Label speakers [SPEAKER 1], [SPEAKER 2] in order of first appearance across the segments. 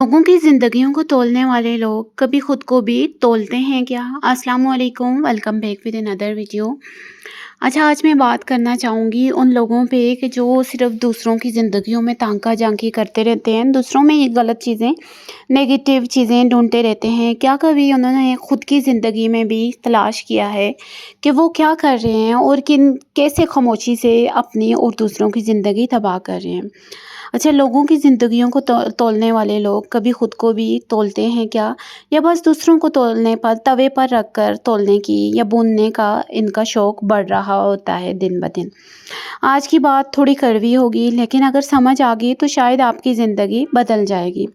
[SPEAKER 1] लोगों की ज़िंदगियों को तोलने वाले लोग कभी खुद को भी तोलते हैं क्या? अस्सलाम वालेकुम, welcome back with another video. अच्छा, आज मैं बात करना चाहूँगी उन लोगों पे कि जो सिर्फ़ दूसरों की ज़िंदगियों में ताका-झांकी करते रहते हैं, दूसरों में ये गलत चीज़ें, नेगेटिव चीज़ें ढूँढते रहते हैं। क्या कभी उन्होंने खुद की ज़िंदगी में भी तलाश किया है कि वो क्या कर रहे हैं और किन कैसे खामोशी से अपनी और दूसरों की ज़िंदगी तबाह कर रहे हैं? अच्छा, लोगों की ज़िंदगियों को तोलने वाले लोग कभी खुद को भी तोलते हैं क्या? या बस दूसरों को तोलने पर तवे पर रख कर तोलने की या भूनने का इनका शौक बढ़ रहा होता है दिन ब दिन? आज की बात थोड़ी कड़वी होगी, लेकिन अगर समझ आ गई तो शायद आपकी ज़िंदगी बदल जाएगी।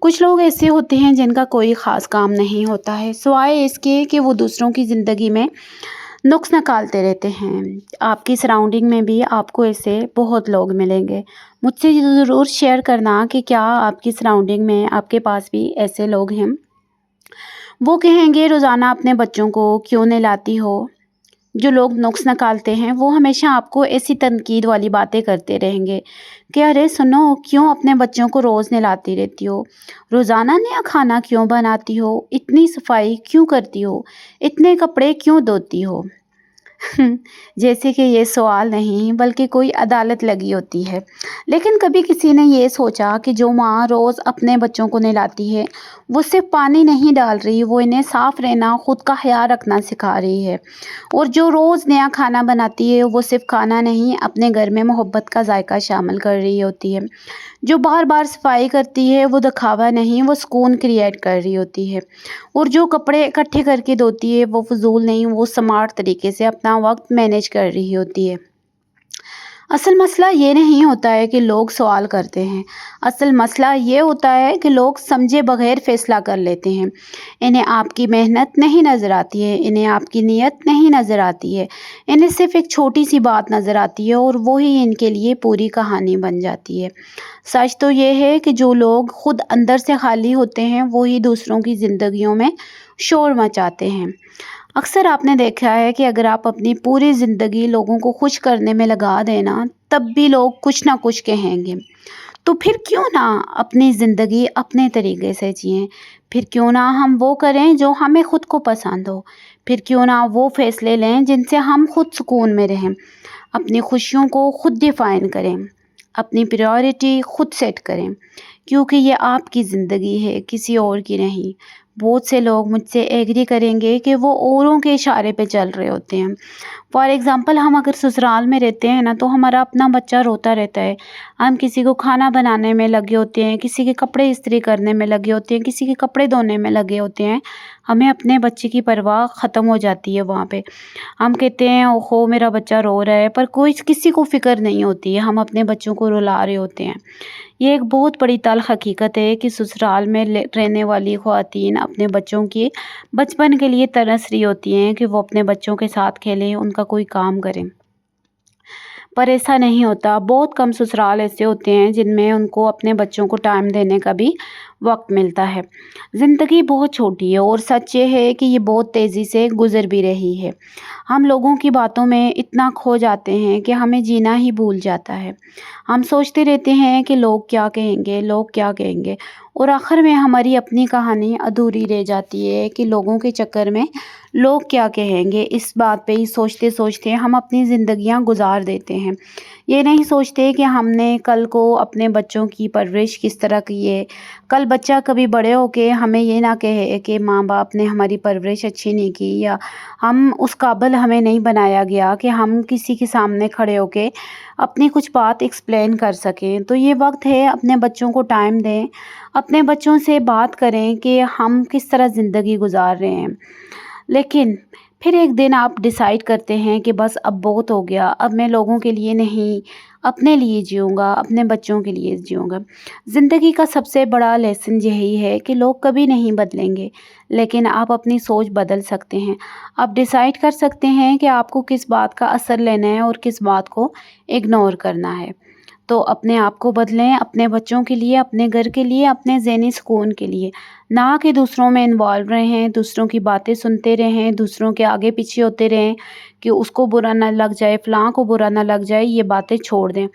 [SPEAKER 1] कुछ लोग ऐसे होते हैं जिनका कोई ख़ास काम नहीं होता है, सिवाय इसके कि वो दूसरों की ज़िंदगी में नुक्स निकालते रहते हैं। आपकी सराउंडिंग में भी आपको ऐसे बहुत लोग मिलेंगे। मुझसे ज़रूर शेयर करना कि क्या आपकी सराउंडिंग में आपके पास भी ऐसे लोग हैं। वो कहेंगे रोज़ाना अपने बच्चों को क्यों नहलाती हो? जो लोग नुक्स निकालते हैं वो हमेशा आपको ऐसी तनकीद वाली बातें करते रहेंगे कि अरे सुनो, क्यों अपने बच्चों को रोज़ नहलाती रहती हो? रोज़ाना नया खाना क्यों बनाती हो? इतनी सफाई क्यों करती हो? इतने कपड़े क्यों धोती हो? जैसे कि ये सवाल नहीं बल्कि कोई अदालत लगी होती है। लेकिन कभी किसी ने ये सोचा कि जो माँ रोज़ अपने बच्चों को नहलाती है, वो सिर्फ़ पानी नहीं डाल रही, वो इन्हें साफ़ रहना, खुद का ख़्याल रखना सिखा रही है। और जो रोज़ नया खाना बनाती है, वो सिर्फ़ खाना नहीं, अपने घर में मोहब्बत का जायका शामिल कर रही होती है। जो बार-बार सफाई करती है, वो दिखावा नहीं, वो सुकून क्रिएट कर रही होती है। और जो कपड़े इकट्ठे करके धोती है, वो फ़िज़ूल नहीं, वो स्मार्ट तरीके से अपना वक़्त मैनेज कर रही होती है। असल मसला ये नहीं होता है कि लोग सवाल करते हैं। असल मसला ये होता है कि लोग समझे बगैर फ़ैसला कर लेते हैं। इन्हें आपकी मेहनत नहीं नज़र आती है, इन्हें आपकी नीयत नहीं नज़र आती है। इन्हें सिर्फ़ एक छोटी-सी बात नज़र आती है और वो ही इनके लिए पूरी कहानी बन जाती है। सच तो ये है कि जो लोग खुद अंदर से खाली होते हैं, वो ही दूसरों की ज़िंदगियों में शोर मचाते हैं। अक्सर आपने देखा है कि अगर आप अपनी पूरी ज़िंदगी लोगों को खुश करने में लगा दें ना, तब भी लोग कुछ ना कुछ कहेंगे। तो फिर क्यों ना अपनी ज़िंदगी अपने तरीके से जिएँ? फिर क्यों ना हम वो करें जो हमें खुद को पसंद हो? फिर क्यों ना वो फ़ैसले लें जिनसे हम खुद सुकून में रहें? अपनी खुशियों को खुद डिफ़ाइन करें, अपनी प्रायोरिटी खुद सेट करें, क्योंकि ये आपकी ज़िंदगी है, किसी और की नहीं। बहुत से लोग मुझसे एग्री करेंगे कि वो औरों के इशारे पे चल रहे होते हैं। फॉर एग्ज़ाम्पल, हम अगर ससुराल में रहते हैं ना, तो हमारा अपना बच्चा रोता रहता है। हम किसी को खाना बनाने में लगे होते हैं, किसी के कपड़े इस्त्री करने में लगे होते हैं, किसी के कपड़े धोने में लगे होते हैं। हमें अपने बच्चे की परवाह ख़त्म हो जाती है वहाँ पे। हम कहते हैं ओहो मेरा बच्चा रो रहा है, पर कोई किसी को फ़िक्र नहीं होती है, हम अपने बच्चों को रुला रहे होते हैं। ये एक बहुत बड़ी तल्ख़ हकीकत है कि ससुराल में रहने वाली ख़वातीन अपने बच्चों के बचपन के लिए तरस रही होती हैं कि वो अपने बच्चों के साथ खेलें, उनका कोई काम करें। पर ऐसा नहीं होता। बहुत कम ससुराल ऐसे होते हैं जिनमें उनको अपने बच्चों को टाइम देने का भी वक्त मिलता है। ज़िंदगी बहुत छोटी है और सच ये है कि ये बहुत तेज़ी से गुज़र भी रही है। हम लोगों की बातों में इतना खो जाते हैं कि हमें जीना ही भूल जाता है। हम सोचते रहते हैं कि लोग क्या कहेंगे, लोग क्या कहेंगे, और आखिर में हमारी अपनी कहानी अधूरी रह जाती है कि लोगों के चक्कर में लोग क्या कहेंगे, इस बात पे ही सोचते सोचते हम अपनी ज़िंदगियां गुजार देते हैं। ये नहीं सोचते कि हमने कल को अपने बच्चों की परवरिश किस तरह की है। कल बच्चा कभी बड़े होके हमें ये ना कहे कि माँ बाप ने हमारी परवरिश अच्छी नहीं की, या हम उस काबिल हमें नहीं बनाया गया कि हम किसी के सामने खड़े होके अपनी कुछ बात एक्सप्लेन कर सकें। तो ये वक्त है, अपने बच्चों को टाइम दें, अपने बच्चों से बात करें कि हम किस तरह ज़िंदगी गुजार रहे हैं। लेकिन फिर एक दिन आप डिसाइड करते हैं कि बस अब बहुत हो गया, अब मैं लोगों के लिए नहीं, अपने लिए जीऊँगा, अपने बच्चों के लिए जीऊँगा। ज़िंदगी का सबसे बड़ा लेसन यही है कि लोग कभी नहीं बदलेंगे, लेकिन आप अपनी सोच बदल सकते हैं। आप डिसाइड कर सकते हैं कि आपको किस बात का असर लेना है और किस बात को इग्नोर करना है। تو अपने आप को बदलें, अपने बच्चों के लिए, अपने घर के लिए, अपने ज़हनी सुकून के लिए। ना कि दूसरों में इन्वॉल्व रहें, दूसरों की बातें सुनते रहें, दूसरों के आगे पीछे होते रहें कि उसको बुरा ना लग जाए, फ़लाँ को बुरा ना लग जाए, ये बातें छोड़ दें।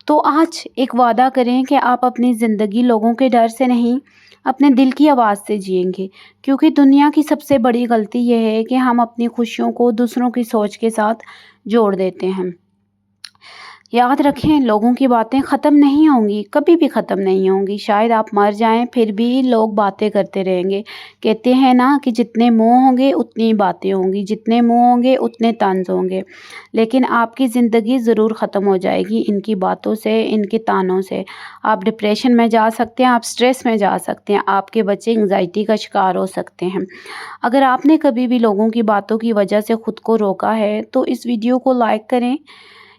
[SPEAKER 1] तो आज एक वादा करें कि आप अपनी ज़िंदगी लोगों के डर से नहीं, अपने दिल की आवाज़ से जिएँगे। क्योंकि दुनिया की सबसे बड़ी गलती ये है कि हम अपनी खुशियों को दूसरों की सोच के साथ जोड़ देते हैं। याद रखें, लोगों की बातें ख़त्म नहीं होंगी, कभी भी ख़त्म नहीं होंगी। शायद आप मर जाएँ फिर भी लोग बातें करते रहेंगे। कहते हैं ना कि जितने मुँह होंगे उतनी बातें होंगी, जितने मुँह होंगे उतने तंज़ होंगे। लेकिन आपकी ज़िंदगी ज़रूर ख़त्म हो जाएगी इनकी बातों से, इनके तानों से। आप डिप्रेशन में जा सकते हैं, आप स्ट्रेस में जा सकते हैं, आपके बच्चे एंग्ज़ायटी का शिकार हो सकते हैं। अगर आपने कभी भी लोगों की बातों की वजह से ख़ुद को रोका है तो इस वीडियो को लाइक करें,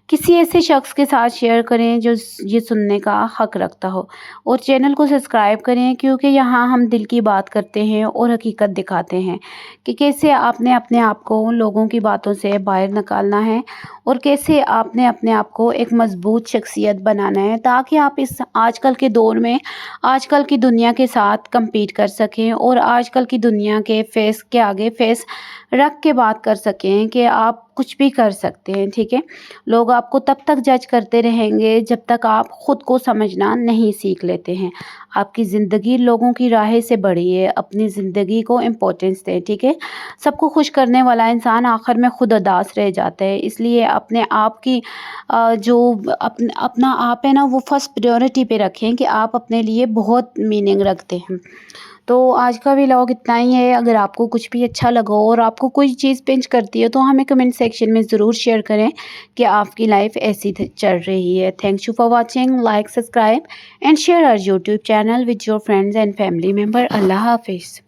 [SPEAKER 1] किसी ऐसे शख्स के साथ शेयर करें जो ये सुनने का हक रखता हो, और चैनल को सब्सक्राइब करें क्योंकि यहाँ हम दिल की बात करते हैं और हकीकत दिखाते हैं कि कैसे आपने अपने आप को उन लोगों की बातों से बाहर निकालना है और कैसे आपने अपने आप को एक मजबूत शख्सियत बनाना है, ताकि आप इस आजकल के दौर में आजकल की दुनिया के साथ compete कर सकें और आजकल की दुनिया के फेस के आगे फेस रख के बात कर सकें कि आप कुछ भी कर सकते हैं। ठीक है, लोग आपको तब तक जज करते रहेंगे जब तक आप ख़ुद को समझना नहीं सीख लेते हैं। आपकी ज़िंदगी लोगों की राह से बड़ी है, अपनी ज़िंदगी को इम्पोर्टेंस दें। ठीक है, सबको खुश करने वाला इंसान आखिर में खुद उदास रह जाता है। इसलिए अपने आप की जो अपना आप है ना, वो फर्स्ट प्रायोरिटी पे रखें कि आप अपने लिए बहुत मीनिंग रखते हैं। तो आज का व्लॉग इतना ही है। अगर आपको कुछ भी अच्छा लगा और आपको कोई चीज़ पिंच करती है तो हमें कमेंट सेक्शन में ज़रूर शेयर करें कि आपकी लाइफ ऐसी चल रही है। Thanks you for watching, like, subscribe and share our YouTube channel with your friends and family member. Allah हाफिज़।